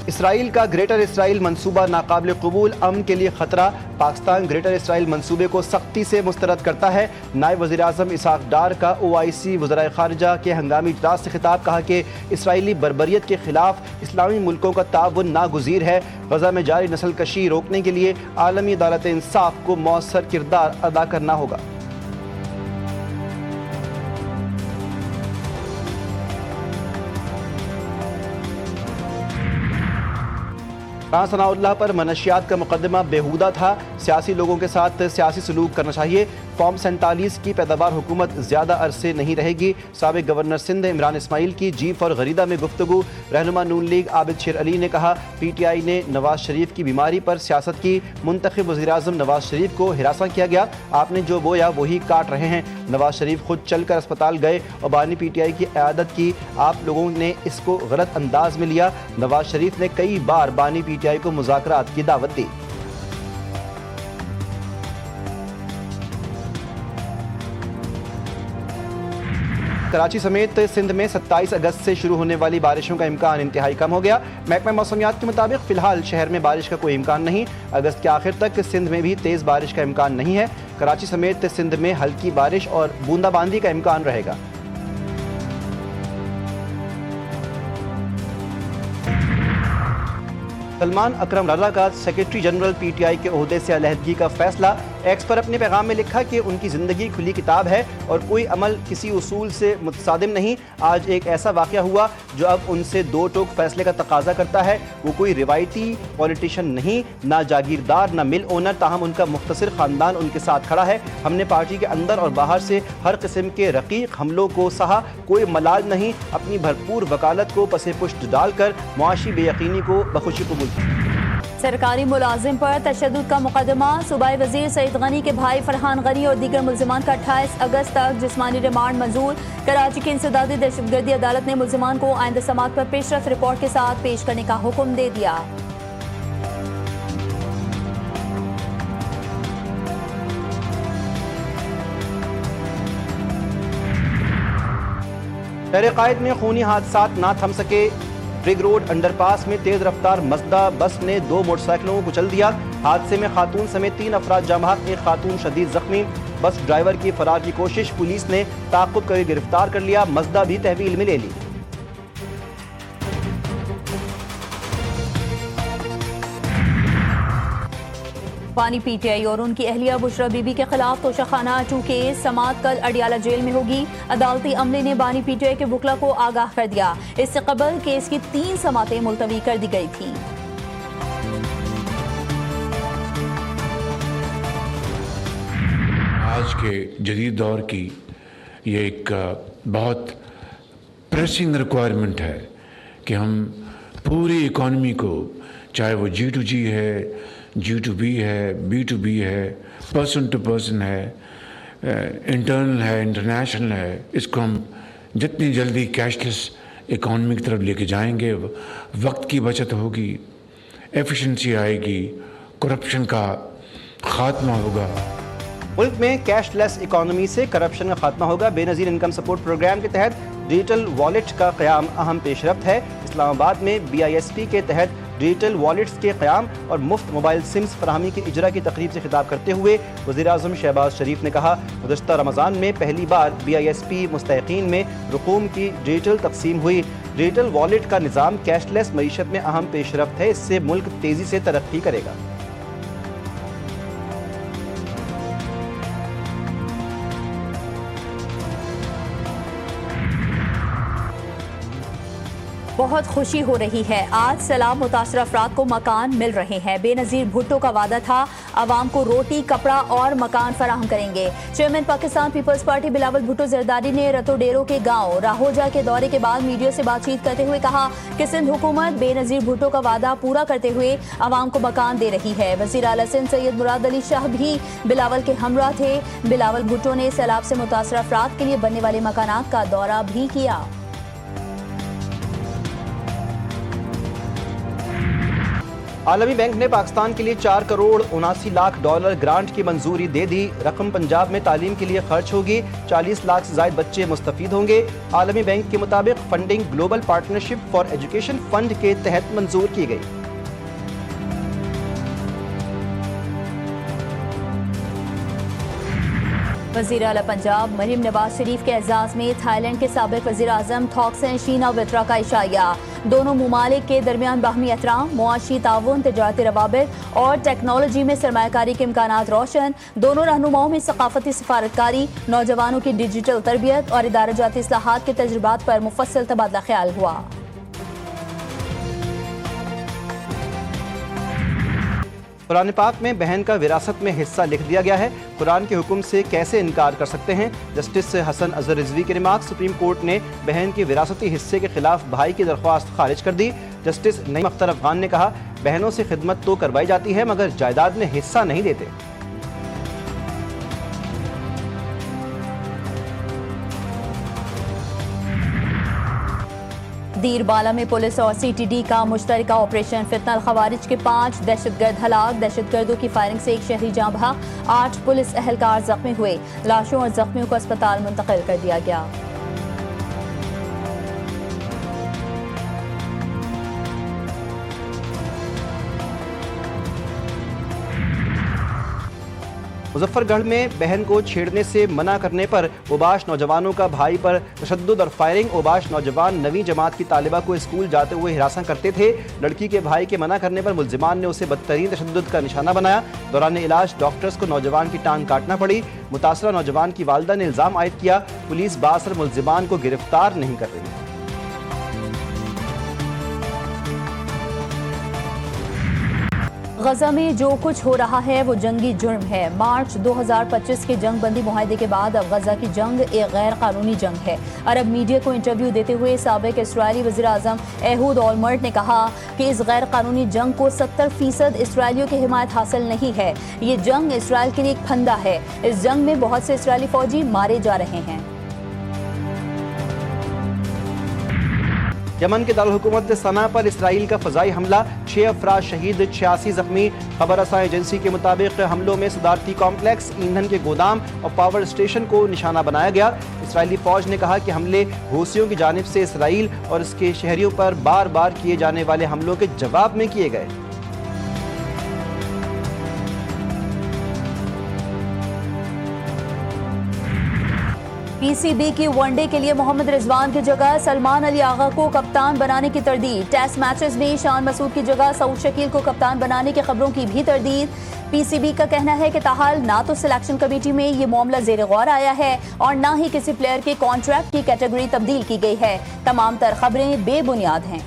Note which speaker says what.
Speaker 1: Israel का greater Israel मंसूबा नाकाबिल कबूल, अमन के लिए खतरा। पाकिस्तान ग्रेटर इसराइल मंसूबे को सख्ती से मुस्तरद करता है। नायब वज़ीर आज़म इसहाक डार का OIC वज़राए ख़ारिजा के हंगामी इजलास से खिताब, कहा कि इसराइली बर्बरियत के खिलाफ इस्लामी मुल्कों का ताउन नागुज़ीर है। गज़ा में जारी नस्ल कशी रोकने के लिए आलमी अदालत इंसाफ को मौसर किरदार अदा करना होगा। राना सनाउल्लाह पर मनशियात का मुकदमा बेहुदा था, सियासी लोगों के साथ सियासी सलूक करना चाहिए। फॉर्म 47 की पैदावार हुकूमत ज़्यादा अरसे नहीं रहेगी। साबिक गवर्नर सिंध इमरान इस्माइल की जीफ और गरीदा में गुफ्तगू। रहनुमा नून लीग आबिद शेर अली ने कहा, PTI ने नवाज शरीफ की बीमारी पर सियासत की। मुंतखब वज़ीर आज़म नवाज शरीफ को हिरासा किया गया। आपने जो बोया वही काट रहे हैं। नवाज शरीफ खुद चलकर अस्पताल गए और बानी PTI की क़यादत की। आप लोगों ने इसको गलत अंदाज में लिया। नवाज शरीफ ने कई बार बानी PTI को मुज़ाकरात की दावत दी। कराची समेत सिंध में 27 अगस्त से शुरू होने वाली बारिशों का इम्कान इंतहाई कम हो गया। महकमा मौसमियात के मुताबिक फ़िलहाल शहर में बारिश का कोई इम्कान नहीं। अगस्त के आखिर तक सिंध में भी तेज़ बारिश का इम्कान नहीं है। कराची समेत सिंध में हल्की बारिश और बूंदाबांदी का इम्कान रहेगा। सलमान अकरम रज़ा का सेक्रेटरी जनरल PTI के ओहदे से अलहदगी का फैसला। एक्स पर अपने पैगाम में लिखा कि उनकी ज़िंदगी खुली किताब है और कोई अमल किसी उसूल से मुतसादिम नहीं। आज एक ऐसा वाक़या हुआ जो अब उनसे दो टोक फैसले का तकाजा करता है। वो कोई रिवायती पॉलिटिशियन नहीं, ना जागीरदार, ना मिल ओनर, ताहम उनका मुख्तसर ख़ानदान उनके साथ खड़ा है। हमने पार्टी के अंदर और बाहर से हर किस्म के रकीक हमलों को सहा, कोई मलाल नहीं। अपनी भरपूर वकालत को पसे पुष्ट डालकर मुआशी बेयकीनी को बखुशी कबूल।
Speaker 2: सरकारी मुलाजिम पर तशद्दुद का मुकदमा। सूबाई वजीर सईद गनी के भाई फरहान गनी और दीगर मुल्जिमान का 28 अगस्त तक जिस्मानी रिमांड मंजूर। कराची की इंसदादी दहशतगर्दी अदालत ने मुल्जिमान को आइंदा समात पर पेशरफ रिपोर्ट के साथ पेश करने का हुक्म दे दिया।
Speaker 1: शहर कायद में खूनी हादसात ना थम सके। रिग रोड अंडरपास में तेज रफ्तार मजदा बस ने 2 मोटरसाइकिलों को कुचल दिया। हादसे में खातून समेत 3 अफराद जाम हक, एक खातून शदीद जख्मी। बस ड्राइवर की फरार की कोशिश, पुलिस ने ताक़ुब कर गिरफ्तार कर लिया। मजदा भी तहवील में ले ली।
Speaker 2: बानी PTI और उनकी अहलिया बुशरा बीबी के खिलाफ तोशाखाना 2 केस। समात कल अडियाला जेल में होगी। अदालती अमले ने बानी PTI के वकला को आगाह कर दिया। इससे कबल केस की 3 समातें मुलतवी कर दी गई थी।
Speaker 3: आज के जदीद दौर की ये एक बहुत प्रेसिंग रिक्वायरमेंट है कि हम पूरी इकॉनमी को, चाहे वो G2G है, G2B है, B2B है, पर्सन टू पर्सन है, इंटरनल है, इंटरनेशनल है, इसको हम जितनी जल्दी कैशलेस इकॉनमी की तरफ लेके जाएंगे, वक्त की बचत होगी, एफिशिएंसी आएगी, करप्शन का खात्मा होगा।
Speaker 1: मुल्क में कैशलेस इकॉनमी से करप्शन का खात्मा होगा। बेनज़ीर इनकम सपोर्ट प्रोग्राम के तहत डिजिटल वॉलेट का क़याम अहम पेशरफ्त है। इस्लामाबाद में BISP के तहत डिजिटल वॉलेट्स के क़याम और मुफ्त मोबाइल सिम्स फराहमी की इजरा की तकरीब से खिताब करते हुए वज़ीर आज़म शहबाज शरीफ ने कहा, गुज़श्ता रमज़ान में पहली बार BISP मुस्तहिक़ीन में रकूम की डिजिटल तकसीम हुई। डिजिटल वॉलेट का निज़ाम कैशलेस मईशत में अहम पेशरफ्त है। इससे मुल्क तेज़ी से तरक्की करेगा।
Speaker 2: बहुत खुशी हो रही है। आज सैलाब मुतासर अफराद को मकान मिल रहे हैं। बेनज़ीर भुट्टो का वादा था आवाम को रोटी, कपड़ा और मकान फराहम करेंगे। Chairman Pakistan peoples party Bilawal Bhutto Zardari ने रतोडेरो के गांव राहोजा के दौरे के बाद मीडिया से बातचीत करते हुए कहा कि सिंध हुकूमत बेनज़ीर भुट्टो का वादा पूरा करते हुए आवाम को मकान दे रही है। वज़ीर आला सिंध सैयद मुराद अली शाह भी बिलावल के हमरा थे। बिलावल भुट्टो ने सैलाब से मुतासर अफराद के लिए बनने वाले मकानात का दौरा भी किया।
Speaker 1: आलमी बैंक ने पाकिस्तान के लिए 4 करोड़ 79 लाख डॉलर ग्रांट की मंजूरी दे दी। रकम पंजाब में तालीम के लिए खर्च होगी। 40 लाख से ज्यादा बच्चे मुस्तफीद होंगे। आलमी बैंक के मुताबिक funding global partnership for education fund के तहत मंजूर की गई।
Speaker 2: वज़ीर आला पंजाब मरीम नवाज शरीफ के एजाज में थाईलैंड के साबिक वज़ीर आज़म थॉक्सन शिनावात्रा का इशाया। दोनों मुमालिक के दरमियान बाहमी एहतराम, मुआशी ताउन, तजारती रवाबित और टेक्नोलॉजी में सरमायाकारी के इम्कानात रोशन। दोनों रहनुमाओं में सकाफती सफारतकारी, नौजवानों की डिजिटल तरबियत और इदाराजाती इस्लाहात के तजुर्बात पर मुफस्सल तबादला ख्याल हुआ।
Speaker 1: कुरान पाक में बहन का विरासत में हिस्सा लिख दिया गया है। कुरान के हुक्म से कैसे इनकार कर सकते हैं। जस्टिस हसन अजहर रिजवी के रिमार्क। सुप्रीम कोर्ट ने बहन के विरासती हिस्से के खिलाफ भाई की दरख्वास्त खारिज कर दी। जस्टिस नईम अख्तर अफगान ने कहा, बहनों से खिदमत तो करवाई जाती है मगर जायदाद में हिस्सा नहीं देते।
Speaker 2: दीरबाला में पुलिस और सीटीडी का मुश्तरका ऑपरेशन। फितना खवारिज के 5 दहशतगर्द हलाक। दहशतगर्दों की फायरिंग से एक शहरी जाँ बहक। 8 पुलिस एहलकार जख्मी हुए। लाशों और जख्मियों को अस्पताल मुंतकिल कर दिया गया।
Speaker 1: मुजफ्फरगढ़ में बहन को छेड़ने से मना करने पर ओबाश नौजवानों का भाई पर तशद्दुद और फायरिंग। ओबाश नौजवान 9वीं जमात की तालिबा को स्कूल जाते हुए हिरासत करते थे। लड़की के भाई के मना करने पर मुलजिमान ने उसे बदतरीन तशद्दुद का निशाना बनाया। दौरान इलाज डॉक्टर्स को नौजवान की टांग काटना पड़ी। मुतासरा नौजवान की वालदा ने इल्जाम आयद किया, पुलिस बासर मुलजिमान को गिरफ्तार नहीं कर रही।
Speaker 2: गजा में जो कुछ हो रहा है वो जंगी जुर्म है। मार्च 2025 के जंग बंदी मुआहदे के बाद अब गजा की जंग एक गैर कानूनी जंग है। अरब मीडिया को इंटरव्यू देते हुए साबिक इसराइली वज़ीर आज़म एहूद ओलमर्ट ने कहा कि इस गैर कानूनी जंग को 70% इसराइलियों की हिमायत हासिल नहीं है। ये जंग इसराइल के लिए एक फंदा है। इस जंग में बहुत से इसराइली फौजी मारे जा रहे हैं।
Speaker 1: यमन के दारुल हुकूमत सना पर इसराइल का फ़ज़ाई हमला। 6 अफराद शहीद, 86 जख्मी। खबर रसां एजेंसी के मुताबिक हमलों में सदारती कॉम्प्लेक्स, ईंधन के गोदाम और पावर स्टेशन को निशाना बनाया गया। इसराइली फ़ौज ने कहा कि हमले हूसियों की जानिब से इसराइल और इसके शहरियों पर बार बार किए जाने वाले हमलों के जवाब में किए गए।
Speaker 2: पीसीबी की वनडे के लिए मोहम्मद रिजवान की जगह सलमान अली आगा को कप्तान बनाने की तरदीद। टेस्ट मैचेस में शान मसूद की जगह सऊद शकील को कप्तान बनाने की खबरों की भी तरदीद। पीसीबी का कहना है कि ताहाल ना तो सिलेक्शन कमेटी में ये मामला ज़ेर गौर आया है और ना ही किसी प्लेयर के कॉन्ट्रैक्ट की कैटेगरी तब्दील की गई है। तमाम तर खबरें बेबुनियाद हैं।